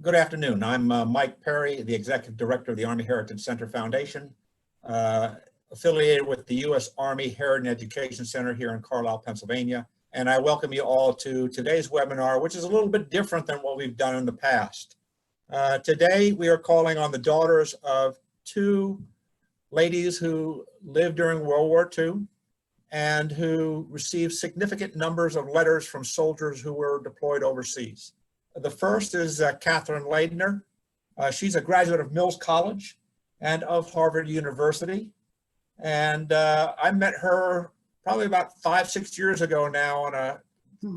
Good afternoon. I'm Mike Perry, the Executive Director of the Army Heritage Center Foundation, affiliated with the U.S. Army Heritage Education Center here in Carlisle, Pennsylvania. And I welcome you all to today's webinar, which is a little bit different than what we've done in the past. Today, we are calling on the daughters of two ladies who lived during World War II and who received significant numbers of letters from soldiers who were deployed overseas. The first is Catherine Laettner. She's a graduate of Mills College and of Harvard University. And I met her probably about 5-6 years ago now on a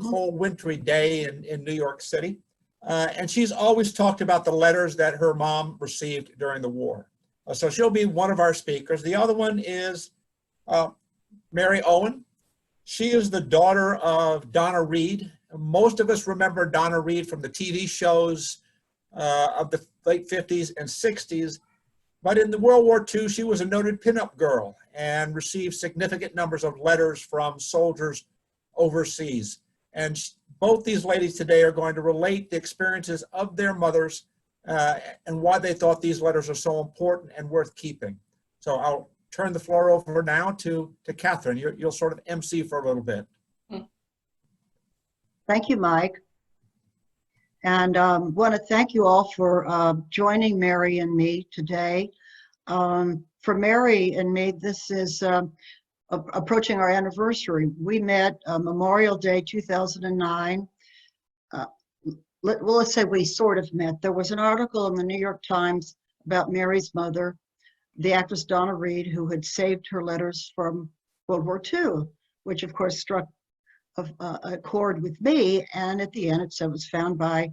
cold wintry day in New York City. And she's always talked about the letters that her mom received during the war. So she'll be one of our speakers. The other one is Mary Owen. She is the daughter of Donna Reed. Most of us remember Donna Reed from the TV shows of the late 50s and 60s. But in the World War II, she was a noted pinup girl and received significant numbers of letters from soldiers overseas. And both these ladies today are going to relate the experiences of their mothers and why they thought these letters are so important and worth keeping. So I'll turn the floor over now to Catherine. You'll sort of MC for a little bit. Thank you, Mike. And want to thank you all for joining Mary and me today. For Mary and me, this is approaching our anniversary. We met Memorial Day 2009. Let's say we sort of met. There was an article in the New York Times about Mary's mother, the actress Donna Reed, who had saved her letters from World War II, which of course struck a chord with me. And at the end, it said it was found by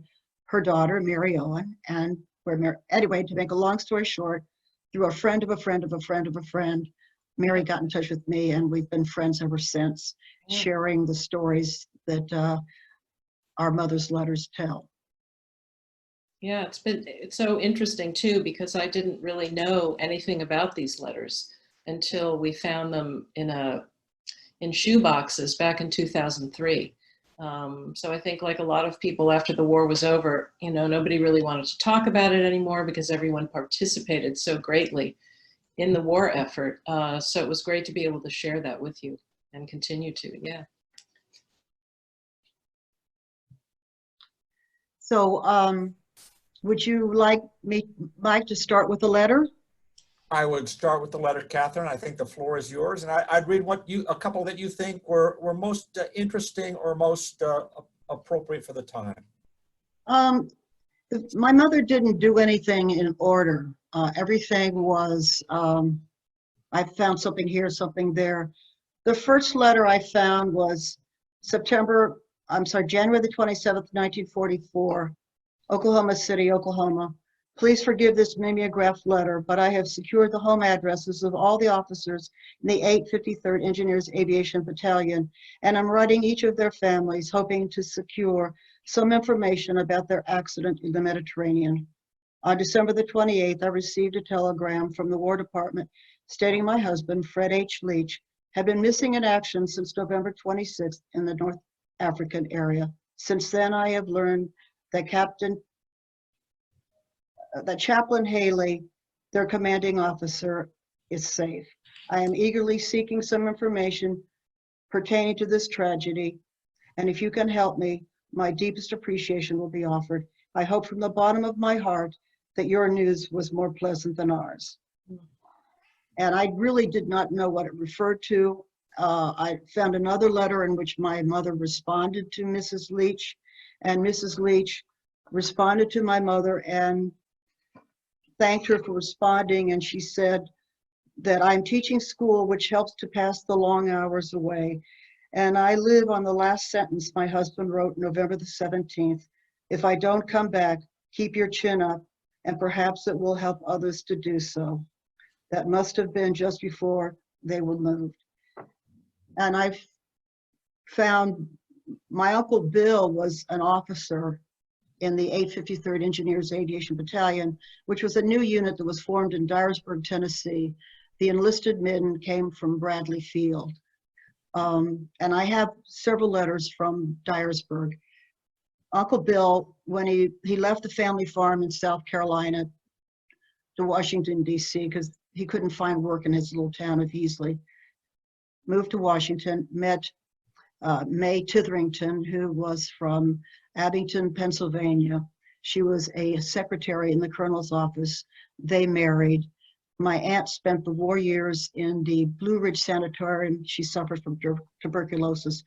her daughter, Mary Owen. And anyway, to make a long story short, through a friend of a friend of a friend of a friend, Mary got in touch with me, and we've been friends ever since, sharing the stories that our mother's letters tell. Yeah, it's so interesting too, because I didn't really know anything about these letters until we found them in shoe boxes back in 2003. So I think, like a lot of people after the war was over, nobody really wanted to talk about it anymore because everyone participated so greatly in the war effort. So it was great to be able to share that with you and continue to, yeah. So would you like me, Mike, to start with a letter? I would start with the letter, Catherine. I think the floor is yours, and I'd read a couple that you think were most interesting or most appropriate for the time. My mother didn't do anything in order. Everything was, I found something here, something there. The first letter I found was January the 27th, 1944, Oklahoma City, Oklahoma. Please forgive this mimeographed letter, but I have secured the home addresses of all the officers in the 853rd Engineers Aviation Battalion, and I'm writing each of their families, hoping to secure some information about their accident in the Mediterranean. On December the 28th, I received a telegram from the War Department stating my husband, Fred H. Leach, had been missing in action since November 26th in the North African area. Since then, I have learned that Chaplain Haley, their commanding officer, is safe. I am eagerly seeking some information pertaining to this tragedy, and if you can help me, my deepest appreciation will be offered. I hope from the bottom of my heart that your news was more pleasant than ours. And I really did not know what it referred to. I found another letter in which my mother responded to Mrs. Leach, and Mrs. Leach responded to my mother and thanked her for responding, and she said that I'm teaching school, which helps to pass the long hours away. And I live on the last sentence my husband wrote November the 17th. If I don't come back, keep your chin up, and perhaps it will help others to do so. That must have been just before they were moved. And I found my Uncle Bill was an officer in the 853rd Engineers Aviation Battalion, which was a new unit that was formed in Dyersburg, Tennessee. The enlisted men came from Bradley Field. And I have several letters from Dyersburg. Uncle Bill, when he left the family farm in South Carolina to Washington, D.C., because he couldn't find work in his little town of Easley, moved to Washington, met May Titherington, who was from Abington, Pennsylvania. She was a secretary in the colonel's office. They married. My aunt spent the war years in the Blue Ridge Sanitarium. She suffered from tuberculosis.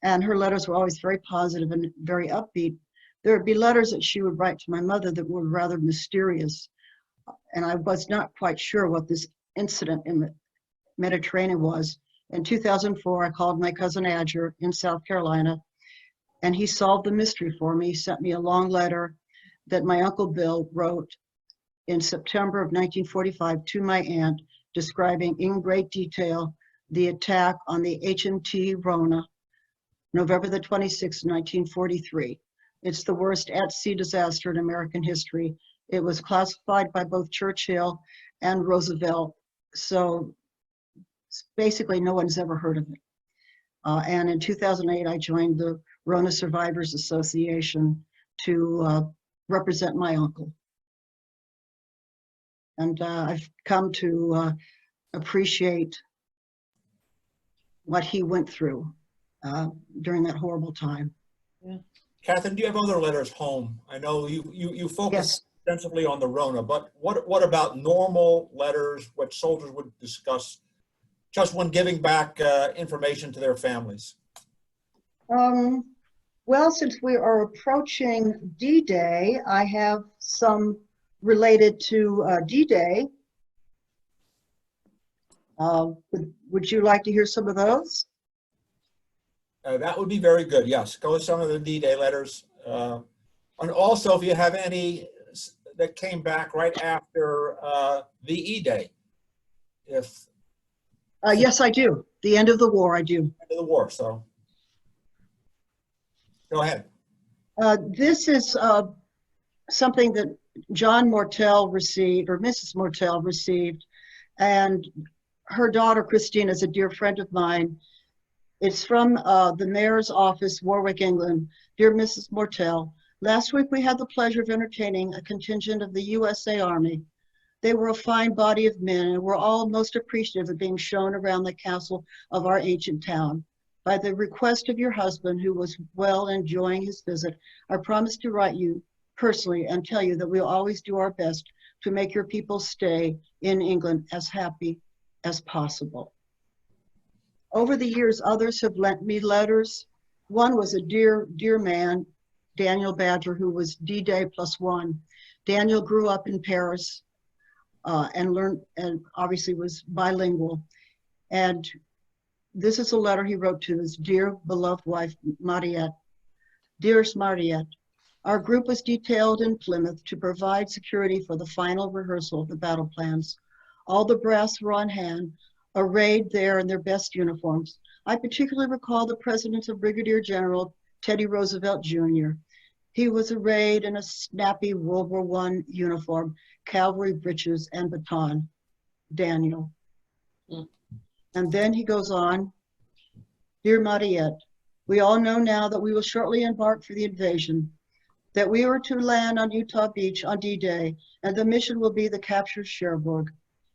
And her letters were always very positive and very upbeat. There would be letters that she would write to my mother that were rather mysterious. And I was not quite sure what this incident in the Mediterranean was. In 2004, I called my cousin Adger in South Carolina, and he solved the mystery for me. He sent me a long letter that my Uncle Bill wrote in September of 1945 to my aunt, describing in great detail the attack on the HMT Rona, November the 26th, 1943. It's the worst at-sea disaster in American history. It was classified by both Churchill and Roosevelt, so basically no one's ever heard of it. And in 2008, I joined the Rona Survivors Association to represent my uncle. And I've come to appreciate what he went through during that horrible time. Yeah. Catherine, do you have other letters home? I know you focus Yes. extensively on the Rona, but what about normal letters, what soldiers would discuss just when giving back information to their families? Well, since we are approaching D-Day, I have some related to D-Day. Would you like to hear some of those? That would be very good. Yes, go with some of the D-Day letters. And also, if you have any that came back right after the E-Day, Yes, I do. The end of the war, I do. end of the war. So go ahead. This is something that John Mortel received, or Mrs. Mortel received, and her daughter Christine is a dear friend of mine. It's from the mayor's office, Warwick, England. Dear Mrs. Mortel, last week we had the pleasure of entertaining a contingent of the USA Army. They were a fine body of men and were all most appreciative of being shown around the castle of our ancient town. By the request of your husband, who was well enjoying his visit, I promise to write you personally and tell you that we'll always do our best to make your people stay in England as happy as possible. Over the years, others have lent me letters. One was a dear, dear man, Daniel Badger, who was D-Day +1. Daniel grew up in Paris and learned, and obviously was bilingual. And this is a letter he wrote to his dear beloved wife, Mariette. Dearest Mariette, our group was detailed in Plymouth to provide security for the final rehearsal of the battle plans. All the brass were on hand, arrayed there in their best uniforms. I particularly recall the presence of Brigadier General Teddy Roosevelt Jr. He was arrayed in a snappy World War I uniform, cavalry breeches and baton. Daniel. And then he goes on, Dear Mariette, we all know now that we will shortly embark for the invasion, that we are to land on Utah Beach on D-Day, and the mission will be the capture of Cherbourg.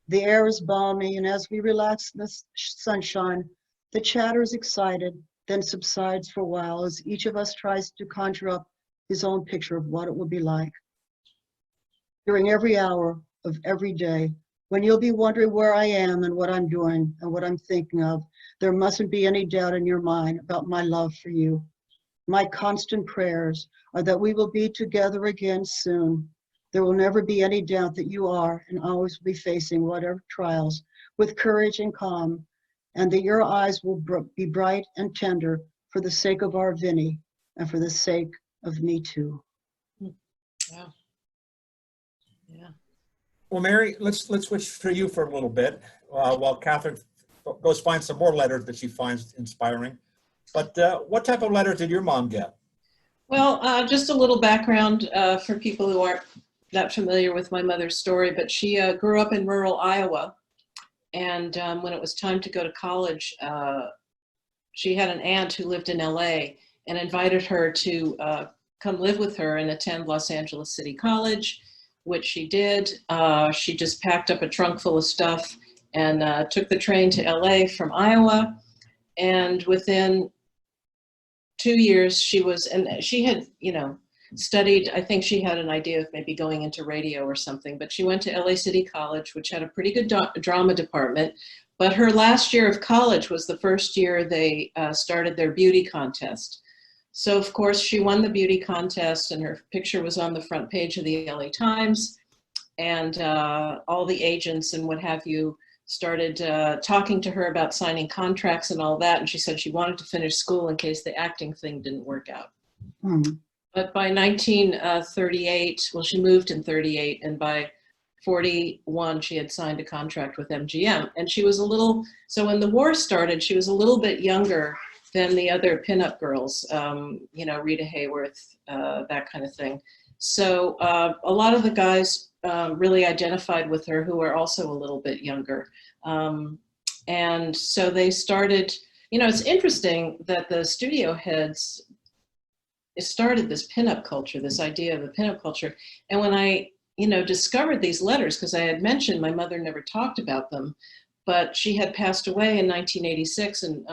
The air is balmy, and as we relax in the sunshine, the chatter is excited, then subsides for a while as each of us tries to conjure up his own picture of what it will be like. During every hour of every day, when you'll be wondering where I am and what I'm doing and what I'm thinking of, there mustn't be any doubt in your mind about my love for you. My constant prayers are that we will be together again soon. There will never be any doubt that you are and always will be facing whatever trials with courage and calm, and that your eyes will be bright and tender for the sake of our Vinnie and for the sake of me too. Wow. Yeah. Well, Mary, let's switch to you for a little bit while Catherine goes find some more letters that she finds inspiring. But what type of letters did your mom get? Well, just a little background for people who aren't that familiar with my mother's story, but she grew up in rural Iowa. And when it was time to go to college, she had an aunt who lived in LA and invited her to come live with her and attend Los Angeles City College, which she did. She just packed up a trunk full of stuff and took the train to LA from Iowa. And within 2 years, she had, studied, I think she had an idea of maybe going into radio or something, but she went to LA City College, which had a pretty good drama department. But her last year of college was the first year they started their beauty contest. So of course she won the beauty contest and her picture was on the front page of the LA Times, and all the agents and what have you started talking to her about signing contracts and all that. And she said she wanted to finish school in case the acting thing didn't work out. But by 1938, well, she moved in 38, and by 41, she had signed a contract with MGM. And she was so when the war started, she was a little bit younger than the other pinup girls, Rita Hayworth, that kind of thing. So a lot of the guys really identified with her who are also a little bit younger. And so they started, it's interesting that the studio heads, it started this pinup culture, this idea of a pinup culture. And when I, discovered these letters, because I had mentioned my mother never talked about them, but she had passed away in 1986. And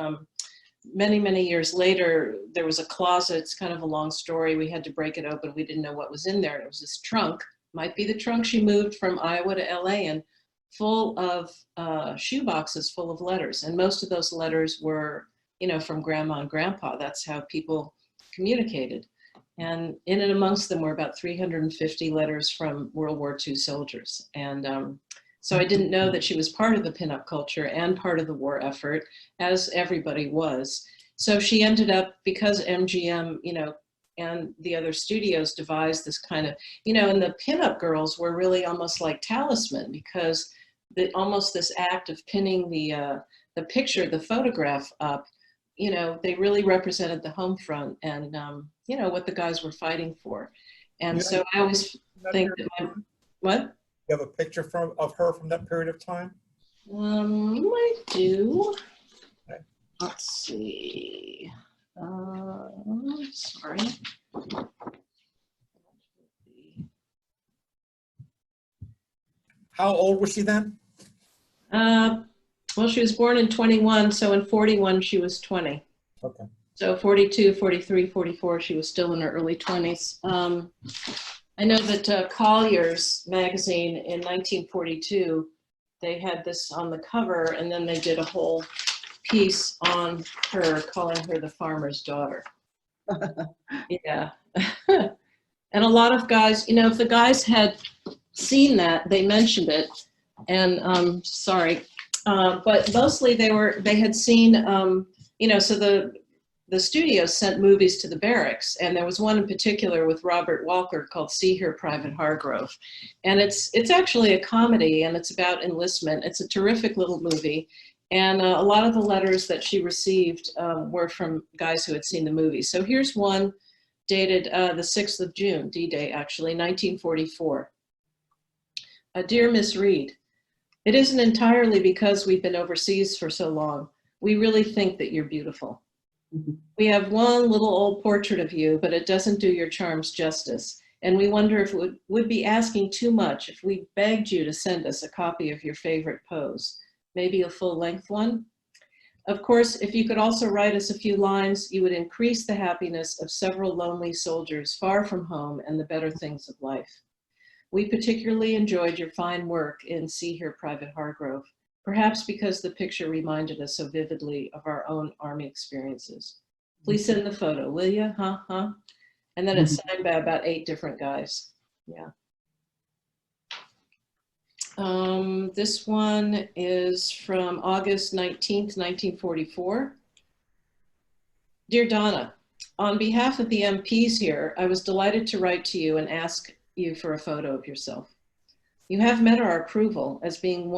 many, many years later, there was a closet. It's kind of a long story. We had to break it open. We didn't know what was in there. And it was this trunk, might be the trunk she moved from Iowa to LA, and full of shoe boxes full of letters. And most of those letters were, from grandma and grandpa. That's how people communicated. And in and amongst them were about 350 letters from World War II soldiers. And so I didn't know that she was part of the pinup culture and part of the war effort, as everybody was. So she ended up, because MGM, and the other studios devised this kind of, and the pinup girls were really almost like talisman, because almost this act of pinning the picture, the photograph up, they really represented the home front and, what the guys were fighting for. And so I always think that what? You have a picture of her from that period of time? I do. Okay. Let's see. Sorry. How old was she then? Well, she was born in 21, so in 41 she was 20. Okay. So 42, 43, 44, she was still in her early 20s. I know that Collier's magazine in 1942, they had this on the cover, and then they did a whole piece on her, calling her the farmer's daughter. Yeah. And a lot of guys, if the guys had seen that, they mentioned it. And sorry, but mostly they had seen, so the studios sent movies to the barracks, and there was one in particular with Robert Walker called See Here, Private Hargrove. And it's actually a comedy, and it's about enlistment. It's a terrific little movie. And a lot of the letters that she received were from guys who had seen the movie. So here's one dated the 6th of June, D-Day actually, 1944. Dear Miss Reed, it isn't entirely because we've been overseas for so long. We really think that you're beautiful. We have one little old portrait of you, but it doesn't do your charms justice. And we wonder if it would be asking too much if we begged you to send us a copy of your favorite pose, maybe a full-length one. Of course, if you could also write us a few lines, you would increase the happiness of several lonely soldiers far from home and the better things of life. We particularly enjoyed your fine work in See Here, Private Hargrove, perhaps because the picture reminded us so vividly of our own Army experiences. Please send the photo, will you? Huh? And then it's signed by about 8 different guys. Yeah. This one is from August 19th, 1944. Dear Donna, on behalf of the MPs here, I was delighted to write to you and ask you for a photo of yourself. You have met our approval as being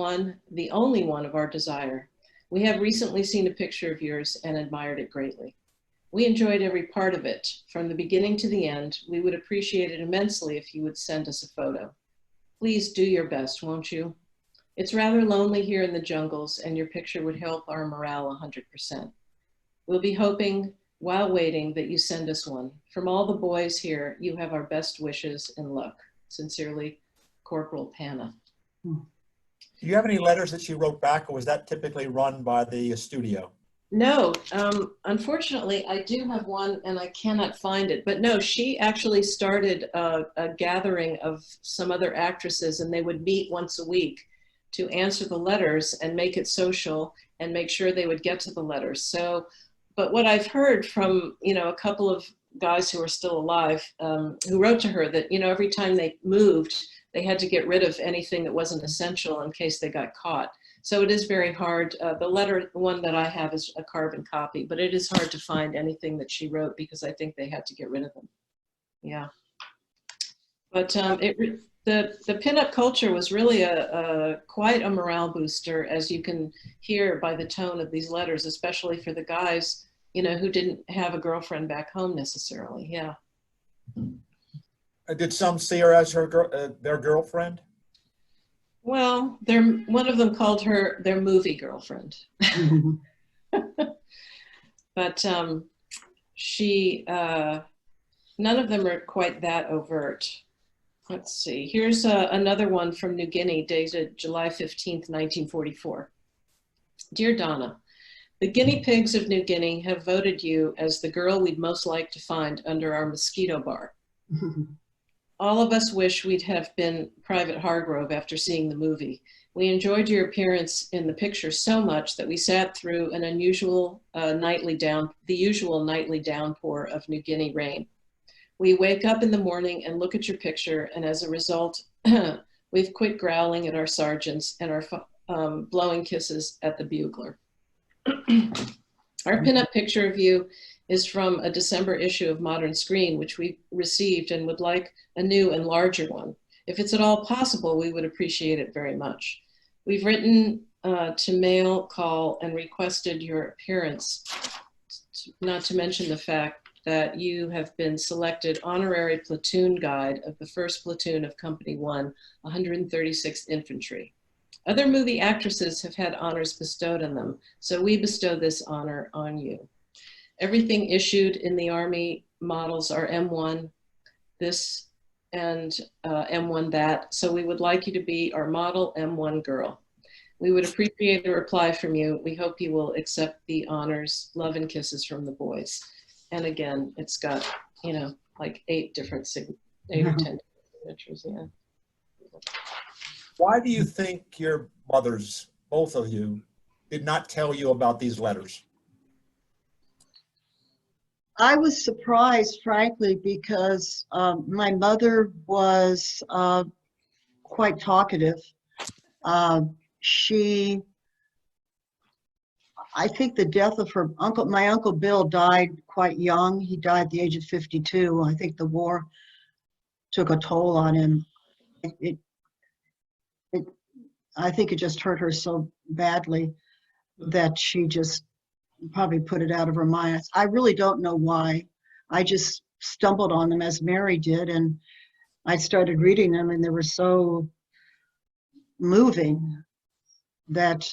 the only one of our desire. We have recently seen a picture of yours and admired it greatly. We enjoyed every part of it. From the beginning to the end, we would appreciate it immensely if you would send us a photo. Please do your best, won't you? It's rather lonely here in the jungles, and your picture would help our morale 100%. We'll be hoping while waiting that you send us one. From all the boys here, you have our best wishes and luck. Sincerely, Corporal Panna. Do you have any letters that she wrote back, or was that typically run by the studio? No, unfortunately, I do have one and I cannot find it. But no, she actually started a gathering of some other actresses, and they would meet once a week to answer the letters and make it social and make sure they would get to the letters. So, but what I've heard from, you know, a couple of guys who are still alive, who wrote to her that, you know, every time they moved, they had to get rid of anything that wasn't essential in case they got caught. So it is very hard. The letter, the one that I have is a carbon copy, but it is hard to find anything that she wrote because I think they had to get rid of them. Yeah. But the pinup culture was really quite a morale booster, as you can hear by the tone of these letters, especially for the guys, you know, who didn't have a girlfriend back home necessarily. Yeah. Did some see her as their girlfriend? Well, one of them called her their movie girlfriend. But she, none of them are quite that overt. Let's see, here's another one from New Guinea dated July 15th, 1944. Dear Donna, the guinea pigs of New Guinea have voted you as the girl we'd most like to find under our mosquito bar. All of us wish we'd have been Private Hargrove after seeing the movie. We enjoyed your appearance in the picture so much that we sat through an unusual the usual nightly downpour of New Guinea rain. We wake up in the morning and look at your picture, and as a result, we've quit growling at our sergeants and are blowing kisses at the bugler. Our pinup picture of you is from a December issue of Modern Screen, which we received and would like a new and larger one. If it's at all possible, we would appreciate it very much. We've written to mail, call, and requested your appearance, not to mention the fact that you have been selected honorary platoon guide of the 1st Platoon of Company 1, 136th Infantry. Other movie actresses have had honors bestowed on them, so we bestow this honor on you. Everything issued in the Army models are M1, this and M1 that, so we would like you to be our model M1 girl. We would appreciate a reply from you. We hope you will accept the honors. Love and kisses from the boys. And again, it's got, you know, like 8 or 10 signatures, yeah. Why do you think your mothers, both of you, did not tell you about these letters? I was surprised, frankly, because my mother was quite talkative. I think the death of her uncle, my Uncle Bill, died quite young. He died at the age of 52. I think the war took a toll on him. I think it just hurt her so badly that she just probably put it out of her mind. I really don't know why. I just stumbled on them as Mary did, and I started reading them, and they were so moving that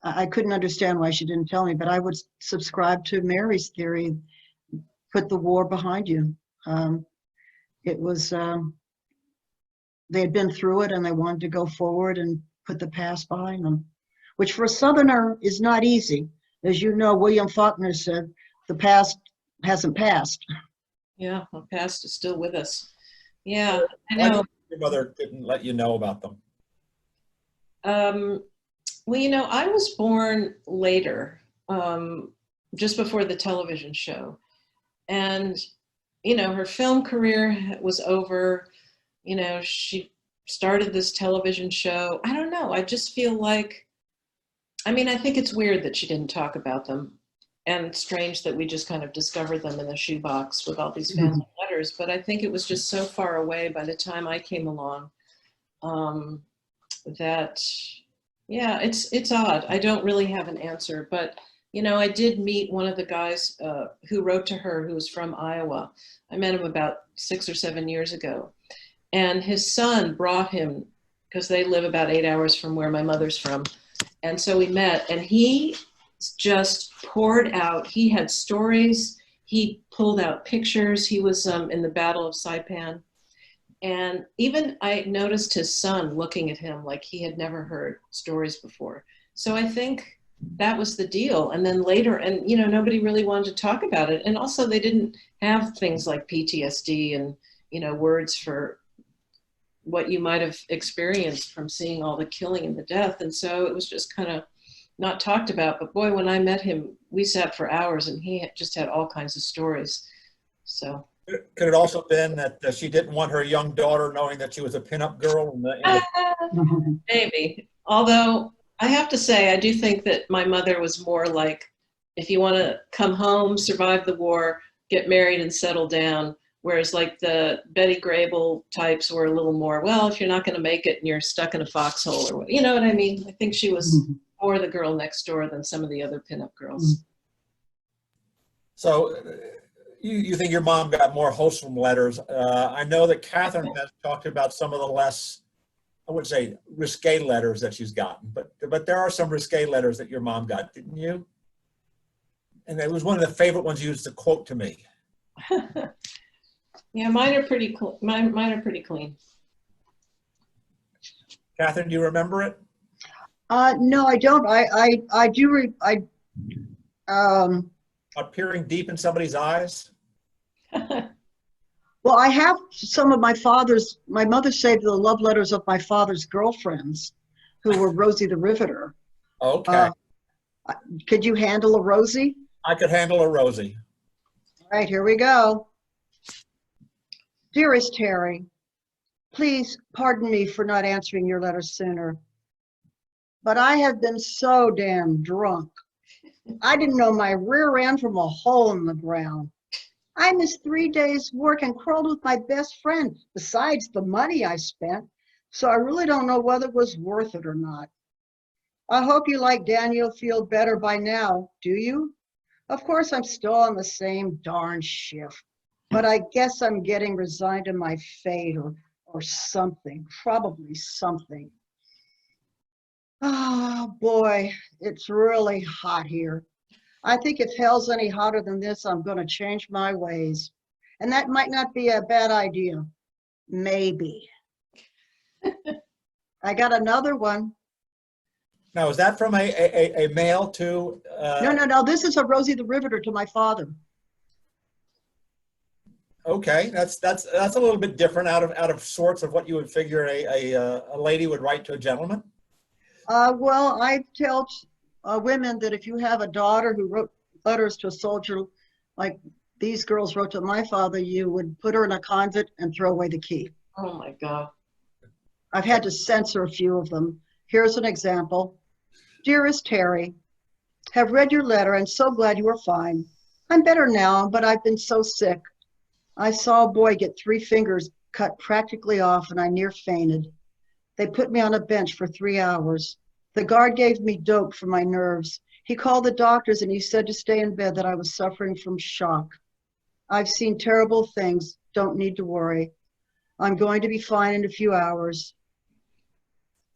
I couldn't understand why she didn't tell me, but I would subscribe to Mary's theory, put the war behind you. It was, they had been through it and they wanted to go forward and put the past behind them, which for a Southerner is not easy. As you know, William Faulkner said, the past hasn't passed. Yeah, the past is still with us. Yeah, I Why know. your mother didn't let you know about them? Well, you know, I was born later, just before the television show. And, you know, her film career was over. You know, she started this television show. I don't know. I just feel like, I mean, I think it's weird that she didn't talk about them. And strange that we just kind of discovered them in the shoebox with all these family letters. But I think it was just so far away by the time I came along that, yeah, it's odd. I don't really have an answer. But, you know, I did meet one of the guys who wrote to her who was from Iowa. I met him about 6 or 7 years ago. And his son brought him, because they live about 8 hours from where my mother's from. And so we met, and he just poured out. He had stories. He pulled out pictures. He was in the Battle of Saipan. And even I noticed his son looking at him like he had never heard stories before. So I think that was the deal. And then later, and you know, nobody really wanted to talk about it. And also they didn't have things like PTSD and, you know, words for what you might have experienced from seeing all the killing and the death. And so it was just kind of not talked about. But boy, when I met him, we sat for hours and he just had all kinds of stories. So. Could it also been that she didn't want her young daughter knowing that she was a pinup girl? Maybe. Although I have to say, I do think that my mother was more like, if you want to come home, survive the war, get married and settle down. Whereas like the Betty Grable types were a little more, well, if you're not going to make it and you're stuck in a foxhole or what, you know what I mean? I think she was more the girl next door than some of the other pinup girls. So you think your mom got more wholesome letters. I know that Catherine has talked about some of the less, I wouldn't say risque letters that she's gotten, but there are some risque letters that your mom got, didn't you? And it was one of the favorite ones you used to quote to me. Yeah, mine are pretty clean. Mine are pretty clean. Catherine, do you remember it? No, I don't. I do. Not peering deep in somebody's eyes? Well, I have some of my mother saved the love letters of my father's girlfriends, who were Rosie the Riveter. Okay. Could you handle a Rosie? I could handle a Rosie. All right, here we go. Dearest Terry, please pardon me for not answering your letter sooner, but I have been so damn drunk. I didn't know my rear end from a hole in the ground. I missed 3 days' work and quarreled with my best friend, besides the money I spent, so I really don't know whether it was worth it or not. I hope you like Daniel feel better by now, do you? Of course, I'm still on the same darn shift, but I guess I'm getting resigned to my fate or something, probably something. Oh boy, it's really hot here. I think if hell's any hotter than this, I'm going to change my ways. And that might not be a bad idea. Maybe. I got another one. Now, is that from a male to? No. This is a Rosie the Riveter to my father. Okay, that's a little bit different, out of sorts of what you would figure a lady would write to a gentleman. Well, I tell women that if you have a daughter who wrote letters to a soldier like these girls wrote to my father, you would put her in a convent and throw away the key. Oh my God. I've had to censor a few of them. Here's an example. Dearest Terry, have read your letter and so glad you are fine. I'm better now, but I've been so sick. I saw a boy get 3 fingers cut practically off and I near fainted. They put me on a bench for 3 hours. The guard gave me dope for my nerves. He called the doctors and he said to stay in bed, that I was suffering from shock. I've seen terrible things, don't need to worry. I'm going to be fine in a few hours.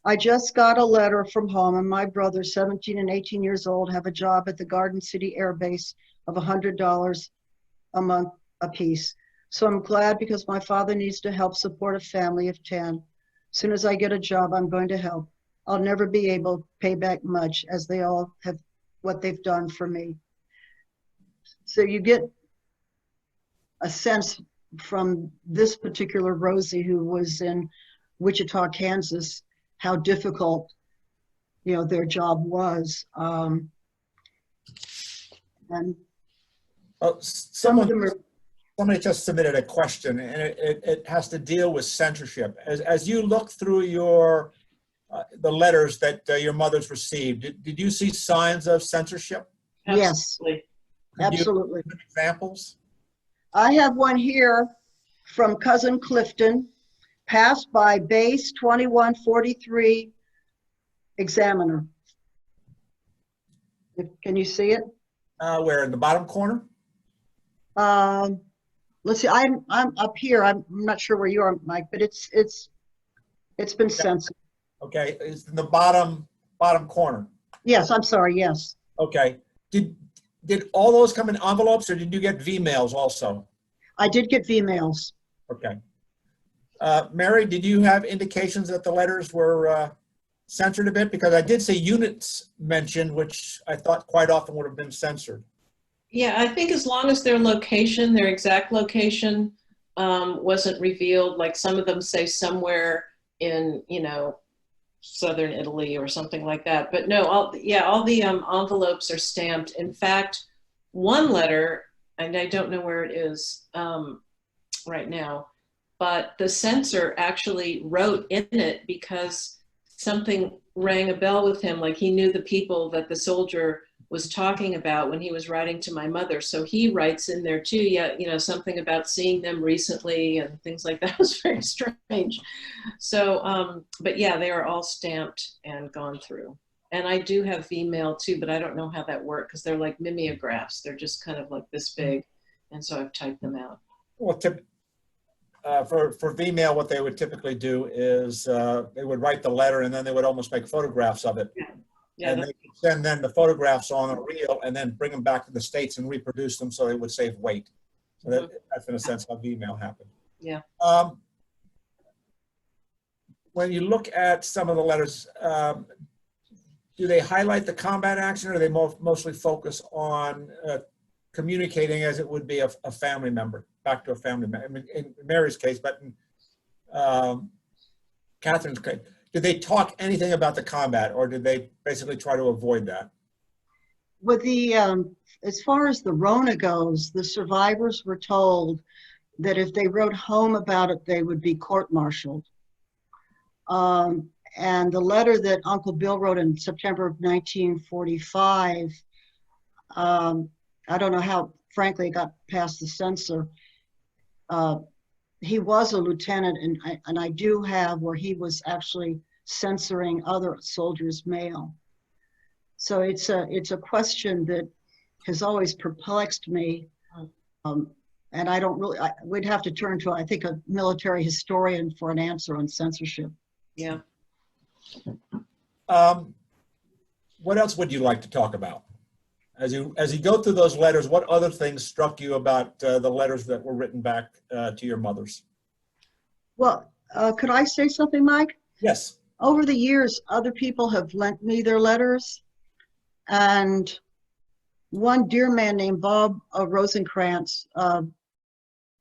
I just got a letter from home and my brothers, 17 and 18 years old, have a job at the Garden City Air Base of $100 a month apiece. So I'm glad because my father needs to help support a family of 10. As soon as I get a job, I'm going to help. I'll never be able to pay back much as they all have what they've done for me. So you get a sense from this particular Rosie who was in Wichita, Kansas, how difficult, their job was. And some of them are. Somebody just submitted a question, and it has to deal with censorship. As you look through the letters that your mother's received, did you see signs of censorship? Yes, absolutely. Examples? I have one here from Cousin Clifton, passed by base 2143 examiner. Can you see it? Where, in the bottom corner? Let's see. I'm up here. I'm not sure where you are, Mike, but it's been censored. Okay, it's in the bottom corner. Yes, I'm sorry. Yes. Okay. Did all those come in envelopes, or did you get V-mails also? I did get V-mails. Okay. Mary, did you have indications that the letters were censored a bit? Because I did see units mentioned, which I thought quite often would have been censored. Yeah, I think as long as their location, their exact location, wasn't revealed, like some of them say somewhere in, you know, southern Italy or something like that. But no, all the envelopes are stamped. In fact, one letter, and I don't know where it is right now, but the censor actually wrote in it because something rang a bell with him, like he knew the people that the soldier was talking about when he was writing to my mother. So he writes in there too, yeah, you know, something about seeing them recently and things like that. It was very strange. So, but yeah, they are all stamped and gone through. And I do have V-mail too, but I don't know how that works because they're like mimeographs. They're just kind of like this big. And so I've typed them out. Well, for V-mail, what they would typically do is they would write the letter and then they would almost make photographs of it. Yeah, and they could send then the photographs on a reel and then bring them back to the States and reproduce them so they would save weight. So that's in a sense how V-mail happened. yeah. When you look at some of the letters, do they highlight the combat action, or do they mostly focus on communicating as it would be a family member, back to a family member? I mean, in Mary's case, but in Catherine's case, did they talk anything about the combat, or did they basically try to avoid that? With the, as far as the Rona goes, the survivors were told that if they wrote home about it, they would be court-martialed. And the letter that Uncle Bill wrote in September of 1945, I don't know how, frankly, it got past the censor. He was a lieutenant, and I do have where he was actually censoring other soldiers' mail. So it's a question that has always perplexed me, and I don't really. We'd have to turn to, I think, a military historian for an answer on censorship. Yeah. What else would you like to talk about? As you go through those letters, what other things struck you about the letters that were written back to your mothers? Well, could I say something, Mike? Yes. Over the years, other people have lent me their letters, and one dear man named Bob Rosencrantz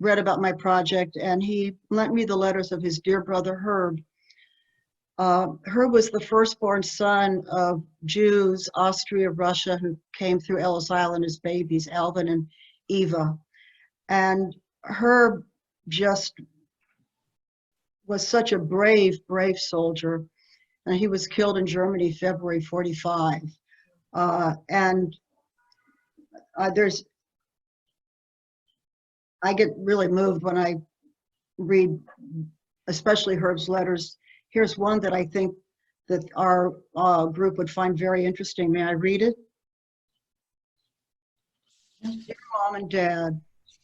read about my project, and he lent me the letters of his dear brother Herb. Herb was the firstborn son of Jews, Austria, Russia, who came through Ellis Island as babies, Alvin and Eva. And Herb just was such a brave, brave soldier. And he was killed in Germany, February 45. I get really moved when I read, especially Herb's letters. Here's one that I think that our group would find very interesting. May I read it? Dear Mom and Dad,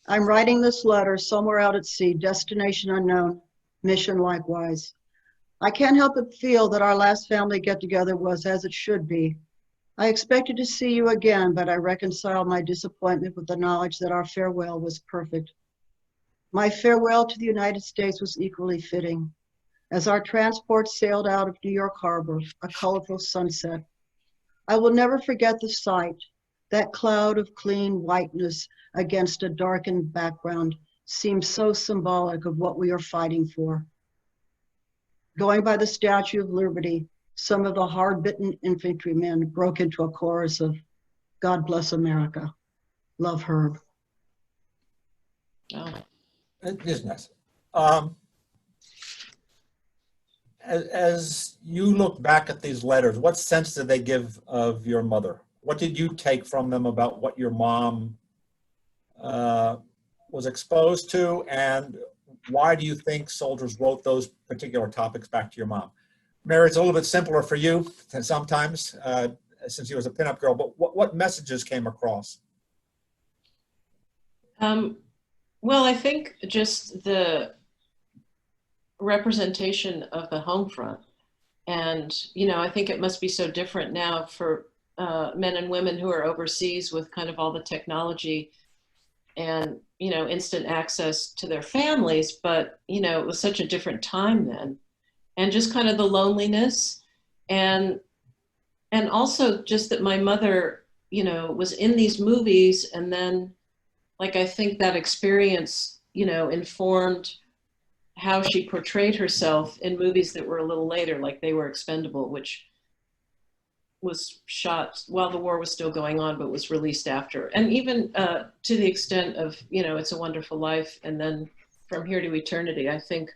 I'm writing this letter somewhere out at sea, destination unknown, mission likewise. I can't help but feel that our last family get-together was as it should be. I expected to see you again, but I reconciled my disappointment with the knowledge that our farewell was perfect. My farewell to the United States was equally fitting. As our transport sailed out of New York Harbor, a colorful sunset, I will never forget the sight. That cloud of clean whiteness against a darkened background seems so symbolic of what we are fighting for. Going by the Statue of Liberty, some of the hard-bitten infantrymen broke into a chorus of God Bless America. Love, Herb. Oh. It is nice. As you look back at these letters, what sense did they give of your mother? What did you take from them about what your mom was exposed to, and why do you think soldiers wrote those particular topics back to your mom? Mary, it's a little bit simpler for you sometimes, since you was a pinup girl, but what messages came across? Well, I think just the representation of the home front. And, you know, I think it must be so different now for men and women who are overseas with kind of all the technology and, you know, instant access to their families. But, you know, it was such a different time then. And just kind of the loneliness and also just that my mother, you know, was in these movies, and then like I think that experience, you know, informed how she portrayed herself in movies that were a little later, like They Were Expendable, which was shot while the war was still going on, but was released after. And even to the extent of, you know, It's a Wonderful Life, and then From Here to Eternity, I think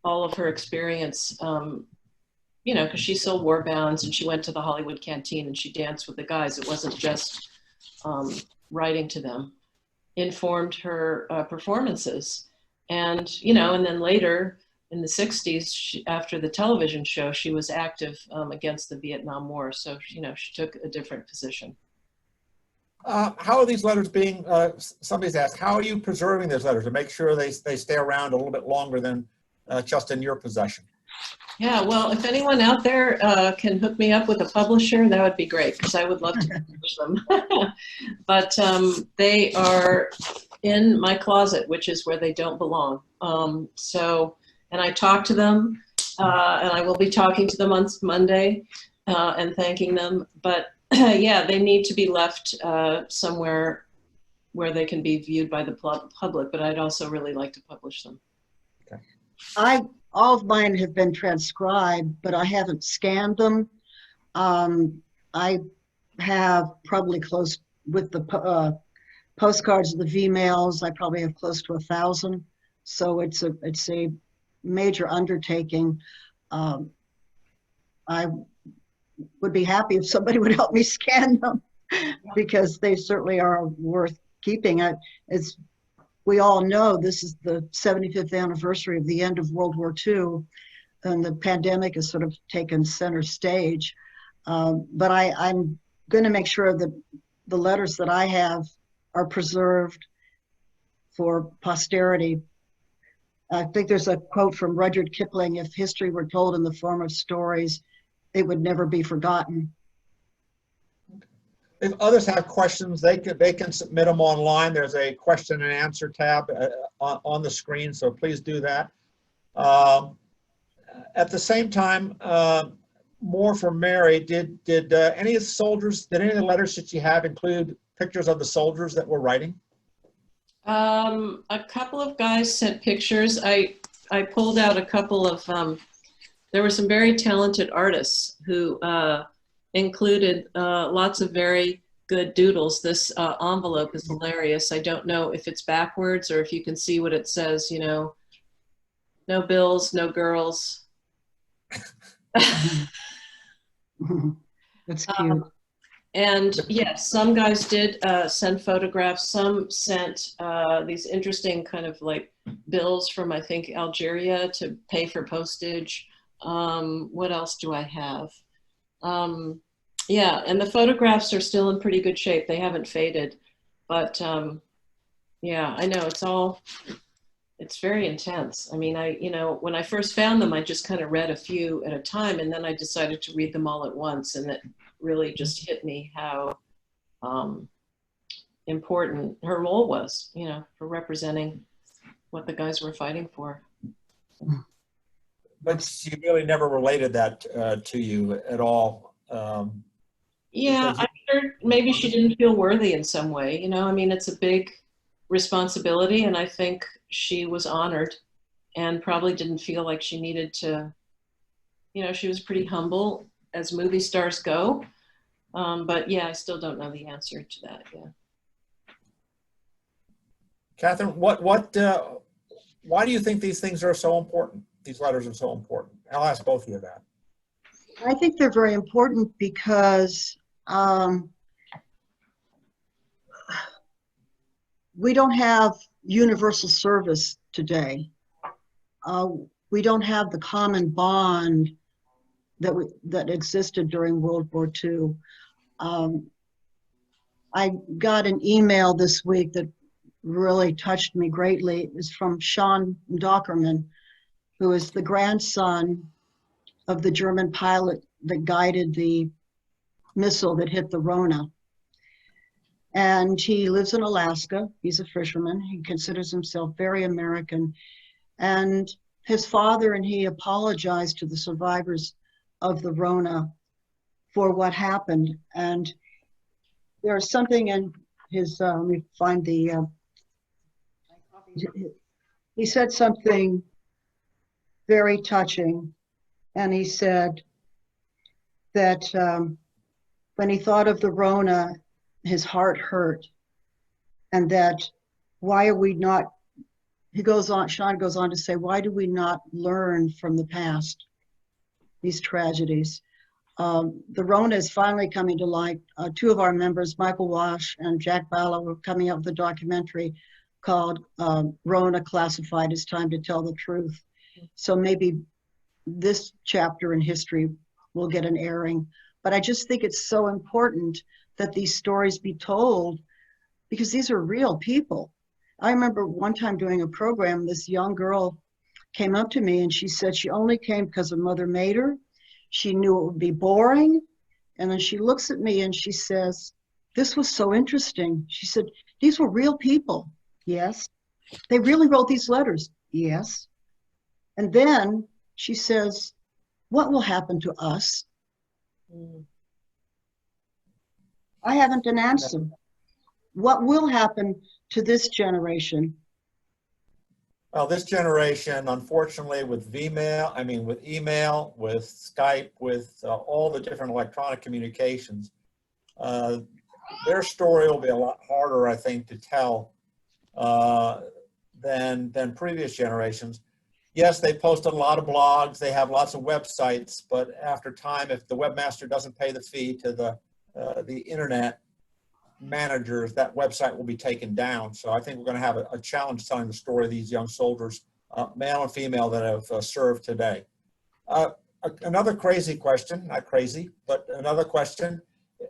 all of her experience, you know, because she sold war bonds and she went to the Hollywood canteen and she danced with the guys. It wasn't just writing to them, informed her performances. And, you know, and then later in the 60s, after the television show, she was active against the Vietnam War. So, you know, she took a different position. How are these letters being, somebody's asked, how are you preserving those letters to make sure they stay around a little bit longer than just in your possession? Yeah, well, if anyone out there can hook me up with a publisher, that would be great, because I would love to publish them. But they are in my closet, which is where they don't belong. And I talk to them, and I will be talking to them on Monday and thanking them. But yeah, they need to be left somewhere where they can be viewed by the public, but I'd also really like to publish them. Okay. All of mine have been transcribed, but I haven't scanned them. I have probably close with the postcards, the V-mails, I probably have close to 1,000. So it's a major undertaking. I would be happy if somebody would help me scan them because they certainly are worth keeping. As we all know, this is the 75th anniversary of the end of World War II, and the pandemic has sort of taken center stage. But I'm going to make sure that the letters that I have are preserved for posterity. I think there's a quote from Rudyard Kipling: "If history were told in the form of stories, it would never be forgotten." If others have questions, they can submit them online. There's a question and answer tab on the screen, so please do that. At the same time, more for Mary, did any of the soldiers, did any of the letters that you have include pictures of the soldiers that were writing? A couple of guys sent pictures. I pulled out a couple of, there were some very talented artists who included lots of very good doodles. This envelope is hilarious. I don't know if it's backwards or if you can see what it says, you know, no bills, no girls. That's cute. And yes, some guys did send photographs. Some sent these interesting kind of like bills from, I think, Algeria to pay for postage. What else do I have? Yeah, and the photographs are still in pretty good shape. They haven't faded, but yeah, I know it's very intense. I mean, you know, when I first found them, I just kind of read a few at a time, and then I decided to read them all at once, and it really just hit me how important her role was, you know, for representing what the guys were fighting for. But she really never related that to you at all. Yeah, I'm sure maybe she didn't feel worthy in some way. You know, I mean, it's a big responsibility, and I think she was honored and probably didn't feel like she needed to, you know, she was pretty humble as movie stars go. But yeah, I still don't know the answer to that. Yeah. Catherine, why do you think these things are so important? These letters are so important. I'll ask both of you that. I think they're very important because we don't have universal service today. We don't have the common bond that existed during World War II. I got an email this week that really touched me greatly. It's from Sean Dockerman, who is the grandson of the German pilot that guided the missile that hit the Rona. And he lives in Alaska. He's a fisherman. He considers himself very American. And his father and he apologized to the survivors of the Rona for what happened. And there's something in his, let me find the, he said something very touching. And he said that when he thought of the Rona, his heart hurt, and that why are we not, he goes on, Sean goes on to say, why do we not learn from the past, these tragedies? The Rona is finally coming to light. Two of our members, Michael Wash and Jack Ballo, were coming up with a documentary called Rona Classified, It's Time to Tell the Truth. So maybe this chapter in history will get an airing. But I just think it's so important that these stories be told, because these are real people. I remember one time doing a program, this young girl came up to me and she said she only came because her mother made her. She knew it would be boring. And then she looks at me and she says, this was so interesting. She said, these were real people. Yes. They really wrote these letters. Yes. And then she says, what will happen to us? I haven't an answer. What will happen to this generation? Well, this generation, unfortunately, with with email, with Skype, with all the different electronic communications, their story will be a lot harder, I think, to tell than previous generations. Yes, they posted a lot of blogs, they have lots of websites, but after time, if the webmaster doesn't pay the fee to the internet managers, that website will be taken down. So I think we're going to have a challenge telling the story of these young soldiers, male and female, that have served today. Another crazy question, not crazy, but another question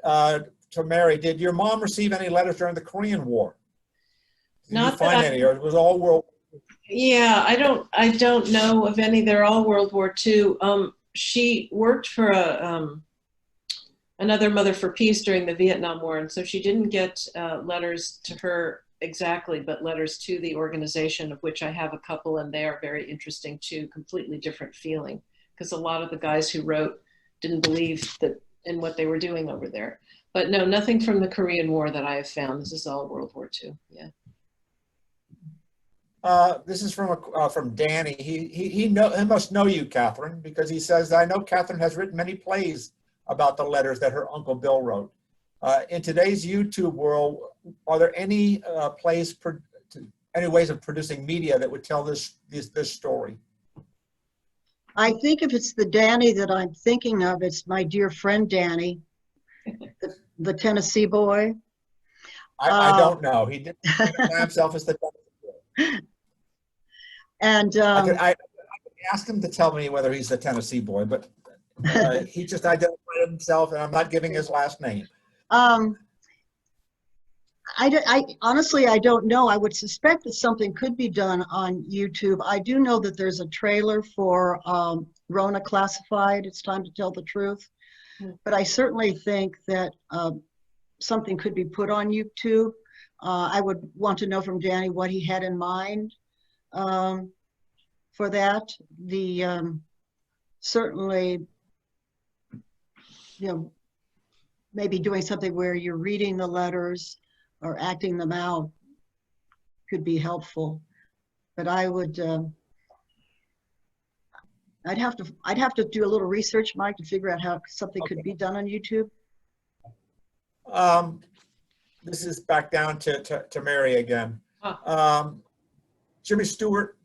to Mary. Did your mom receive any letters during the Korean War? Did you find any, or it was all World? Yeah, I don't know of any. They're all World War II. She worked for another Mother for Peace during the Vietnam War, and so she didn't get letters to her exactly, but letters to the organization, of which I have a couple, and they are very interesting too. Completely different feeling, because a lot of the guys who wrote didn't believe that in what they were doing over there. But no, nothing from the Korean War that I have found. This is all World War II. Yeah. This is from Danny. He must know you, Catherine, because he says, I know Catherine has written many plays about the letters that her Uncle Bill wrote. In today's YouTube world, are there any any ways of producing media that would tell this story? I think if it's the Danny that I'm thinking of, it's my dear friend Danny, the Tennessee boy. I don't know. He didn't identify himself as the Tennessee boy. And I could ask him to tell me whether he's the Tennessee boy, but he just identified himself, and I'm not giving his last name. Honestly, I don't know. I would suspect that something could be done on YouTube. I do know that there's a trailer for Rona Classified, It's Time to Tell the Truth. But I certainly think that something could be put on YouTube. I would want to know from Danny what he had in mind for that. Certainly, maybe doing something where you're reading the letters or acting them out could be helpful. But I would, I'd have to do a little research, Mike, to figure out how something could be done on YouTube. This is back down to Mary again. Jimmy Stewart,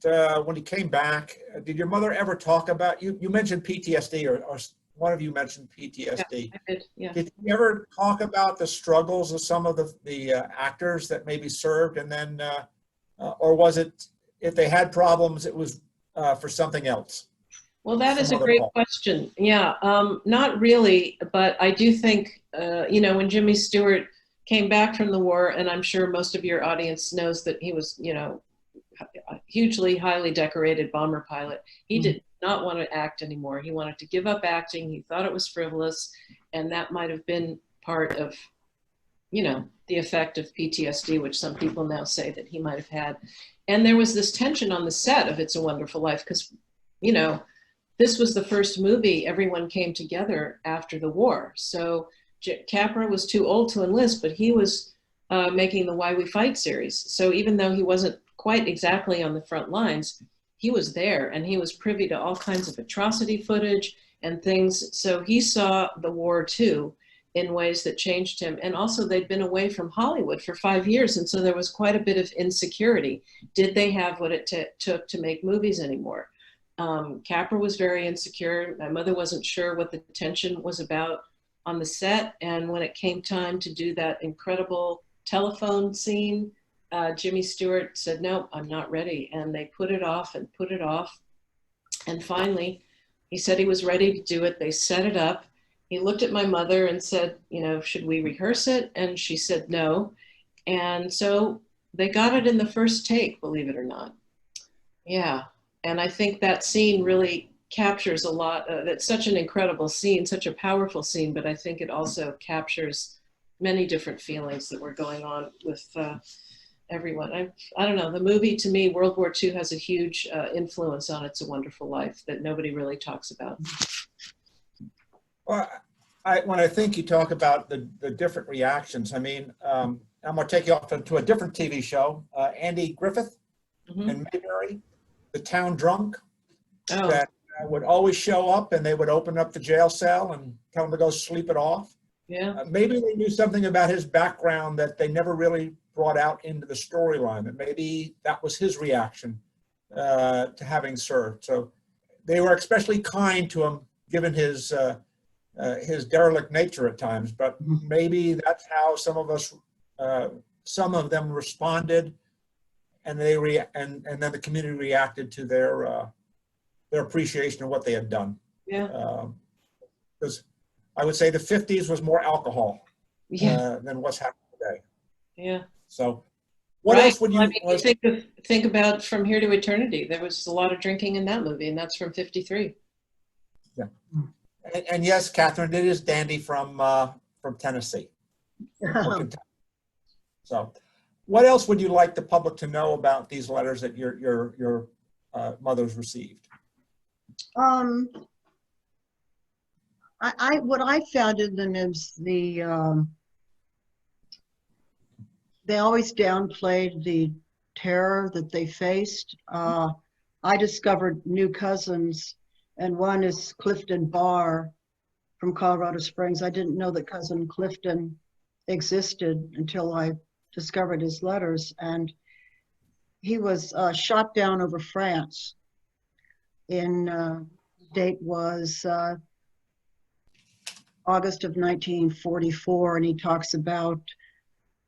when he came back, did your mother ever talk about, you mentioned PTSD, or one of you mentioned PTSD. Yeah, I did, yeah. Did you ever talk about the struggles of some of the actors that maybe served, and then, or was it, if they had problems, it was for something else? Well, that is a great question. Yeah, not really, but I do think, when Jimmy Stewart came back from the war, and I'm sure most of your audience knows that he was, a hugely highly decorated bomber pilot. He did not want to act anymore. He wanted to give up acting. He thought it was frivolous. And that might have been part of, you know, the effect of PTSD, which some people now say that he might have had. And there was this tension on the set of It's a Wonderful Life because, you know, this was the first movie everyone came together after the war. So Capra was too old to enlist, but he was making the Why We Fight series. So even though he wasn't quite exactly on the front lines, he was there and he was privy to all kinds of atrocity footage and things. So he saw the war too in ways that changed him. And also they'd been away from Hollywood for 5 years. And so there was quite a bit of insecurity. Did they have what it took to make movies anymore? Capra was very insecure. My mother wasn't sure what the tension was about on the set. And when it came time to do that incredible telephone scene, Jimmy Stewart said, no, I'm not ready. And they put it off and put it off. And finally, he said he was ready to do it. They set it up. He looked at my mother and said, you know, should we rehearse it? And she said no. And so they got it in the first take, believe it or not. Yeah. And I think that scene really captures a lot. It's such an incredible scene, such a powerful scene, but I think it also captures many different feelings that were going on with everyone. I don't know, the movie to me, World War II has a huge influence on It's a Wonderful Life that nobody really talks about. Well, when I think you talk about the different reactions, I mean, I'm going to take you off to a different TV show, Andy Griffith and Mayberry, the town drunk, that would always show up and they would open up the jail cell and tell him to go sleep it off. Yeah. Maybe they knew something about his background that they never really brought out into the storyline, and maybe that was his reaction to having served. So they were especially kind to him, given his derelict nature at times, but maybe that's how some of them responded, and and then the community reacted to their appreciation of what they had done. Yeah. Because I would say the 50s was more alcohol than what's happening today. Yeah. So what else would you, think about From Here to Eternity? There was a lot of drinking in that movie, and that's from 53. Yeah. And yes, Catherine, it is Dandy from Tennessee. So what else would you like the public to know about these letters that your mother's received? What I found in them is they always downplayed the terror that they faced. I discovered new cousins, and one is Clifton Barr from Colorado Springs. I didn't know that cousin Clifton existed until I discovered his letters, and he was shot down over France. Date was August of 1944, and he talks about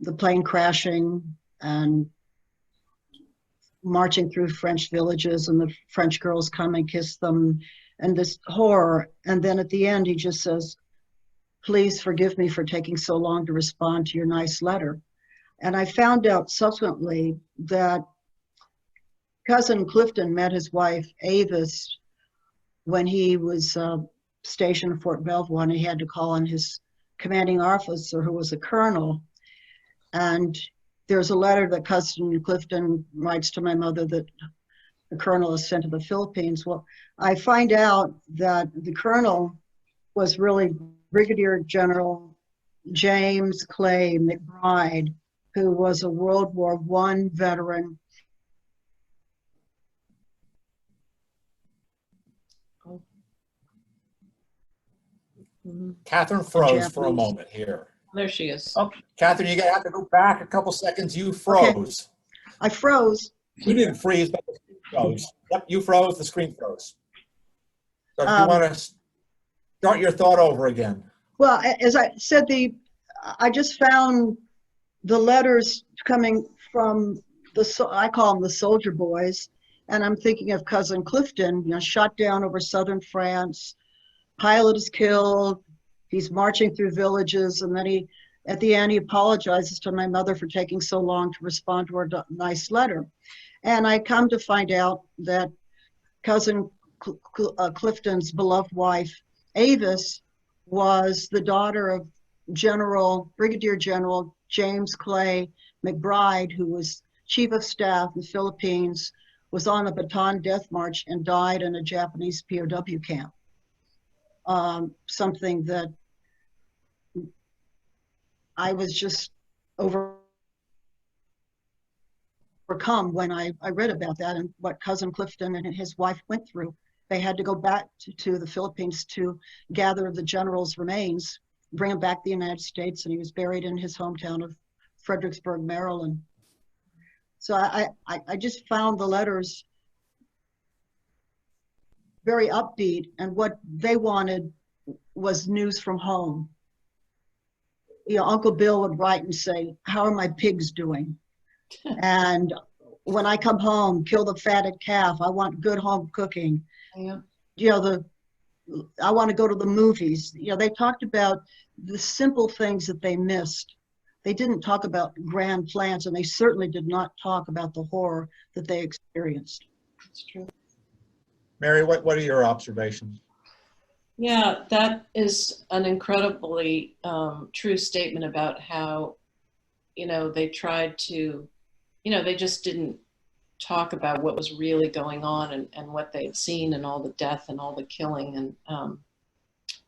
the plane crashing and marching through French villages and the French girls come and kiss them and this horror. And then at the end, he just says, please forgive me for taking so long to respond to your nice letter. And I found out subsequently that cousin Clifton met his wife Avis when he was stationed at Fort Belvoir, and he had to call on his commanding officer, who was a colonel. And there's a letter that cousin Clifton writes to my mother that the colonel is sent to the Philippines. Well, I find out that the colonel was really Brigadier General James Clay McBride, who was a World War I veteran. Catherine froze for a moment here. There she is. Oh, Catherine, you're gonna have to go back a couple seconds. You froze. Okay. I froze. You didn't freeze, but the screen froze. Yep, you froze, the screen froze. So if you want to start your thought over again. Well, as I said, I just found the letters coming from I call them the soldier boys, and I'm thinking of cousin Clifton, shot down over southern France. Pilot is killed. He's marching through villages, and then at the end, he apologizes to my mother for taking so long to respond to her nice letter. And I come to find out that cousin Clifton's beloved wife, Avis, was the daughter of Brigadier General James Clay McBride, who was Chief of Staff in the Philippines, was on a Bataan Death March and died in a Japanese POW camp. Something that I was just overcome when I read about that and what Cousin Clifton and his wife went through. They had to go back to the Philippines to gather the general's remains, bring him back to the United States, and he was buried in his hometown of Fredericksburg, Maryland. So I just found the letters very upbeat, and what they wanted was news from home. You know, Uncle Bill would write and say, "How are my pigs doing?" And when I come home, kill the fatted calf. I want good home cooking. Yeah. You know, I want to go to the movies. You know, they talked about the simple things that they missed. They didn't talk about grand plans, and they certainly did not talk about the horror that they experienced. That's true. Mary, what are your observations? Yeah, that is an incredibly true statement about how, you know, they tried to, you know, they just didn't talk about what was really going on and what they'd seen and all the death and all the killing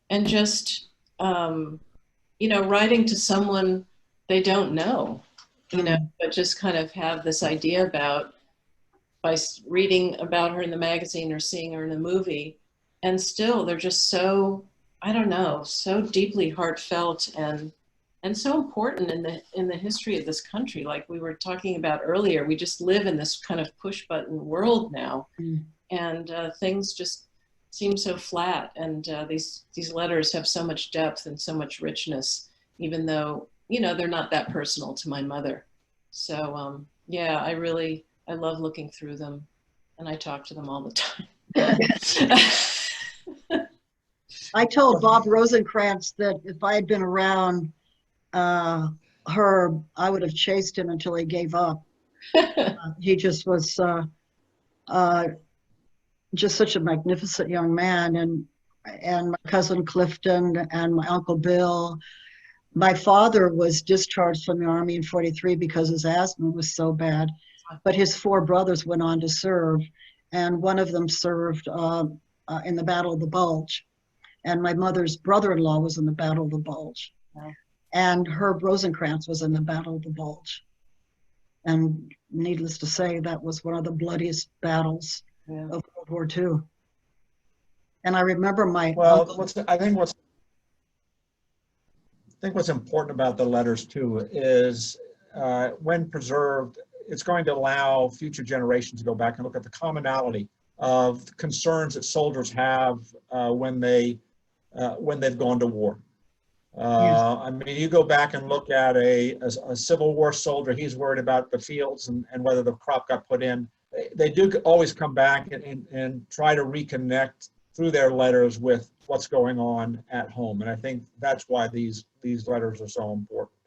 and just, you know, writing to someone they don't know, you know, but just kind of have this idea about, by reading about her in the magazine or seeing her in a movie, and still they're just so, I don't know, so deeply heartfelt and so important in the history of this country. Like we were talking about earlier, we just live in this kind of push button world now, and things just seem so flat. And these letters have so much depth and so much richness, even though, you know, they're not that personal to my mother. So yeah, I love looking through them, and I talk to them all the time. I told Bob Rosencrantz that if I had been around her, I would have chased him until he gave up. He just was just such a magnificent young man, and my cousin Clifton and my Uncle Bill. My father was discharged from the Army in '43 because his asthma was so bad, but his 4 brothers went on to serve, and one of them served in the Battle of the Bulge, and my mother's brother-in-law was in the Battle of the Bulge. Wow. And Herb Rosencrantz was in the Battle of the Bulge. And needless to say, that was one of the bloodiest battles of World War II. And I remember my uncle. I think what's important about the letters too is when preserved, it's going to allow future generations to go back and look at the commonality of concerns that soldiers have when they've gone to war. I mean, you go back and look at a Civil War soldier, he's worried about the fields and whether the crop got put in. They do always come back and try to reconnect through their letters with what's going on at home. And I think that's why these letters are so important.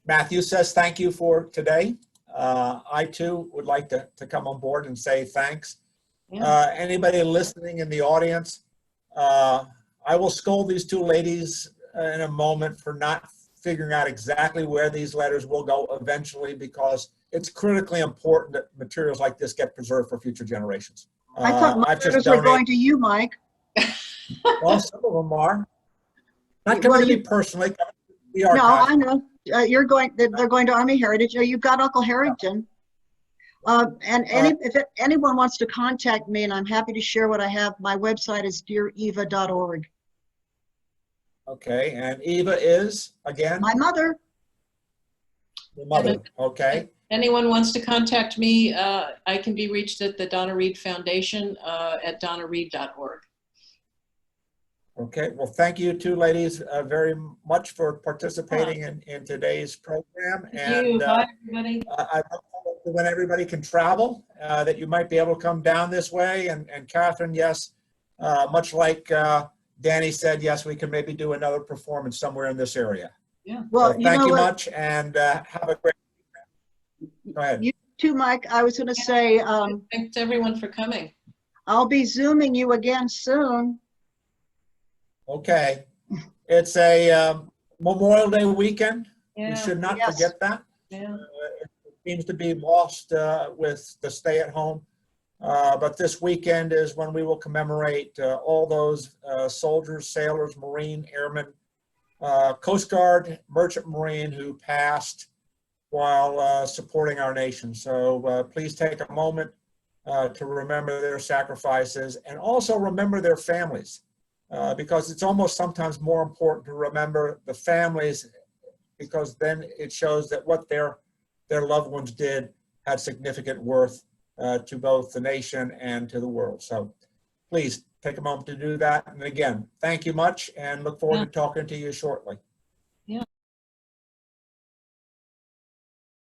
Matthew says thank you for today. I too would like to come on board and say thanks. Anybody listening in the audience, I will scold these 2 ladies in a moment for not figuring out exactly where these letters will go eventually, because it's critically important that materials like this get preserved for future generations. I thought my letters were going to you, Mike. Well, some of them are. Not coming to me personally. No, I know. They're going to Army Heritage. You've got Uncle Harrington. If anyone wants to contact me, and I'm happy to share what I have, my website is deareva.org. Okay, and Eva is, again? My mother. Your mother, okay. If anyone wants to contact me, I can be reached at the Donna Reed Foundation at donnareed.org. Okay, well, thank you 2 ladies very much for participating in today's program. Thank you. Bye, everybody. I look forward to when everybody can travel, that you might be able to come down this way. And Catherine, yes, much like Danny said, yes, we can maybe do another performance somewhere in this area. Yeah. Well, so thank you much, and have a great weekend. Go ahead. You too, Mike. I was going to say. Thanks everyone for coming. I'll be Zooming you again soon. Okay. It's a Memorial Day weekend. We Yeah, should not Yes. forget that. yeah. It seems to be lost with the stay at home. But this weekend is when we will commemorate all those soldiers, sailors, Marine, Airmen, Coast Guard, Merchant Marine who passed while supporting our nation. So please take a moment to remember their sacrifices and also remember their families, because it's almost sometimes more important to remember the families, because then it shows that what their loved ones did had significant worth to both the nation and to the world. So please take a moment to do that. And again, thank you much and look forward to talking to you shortly.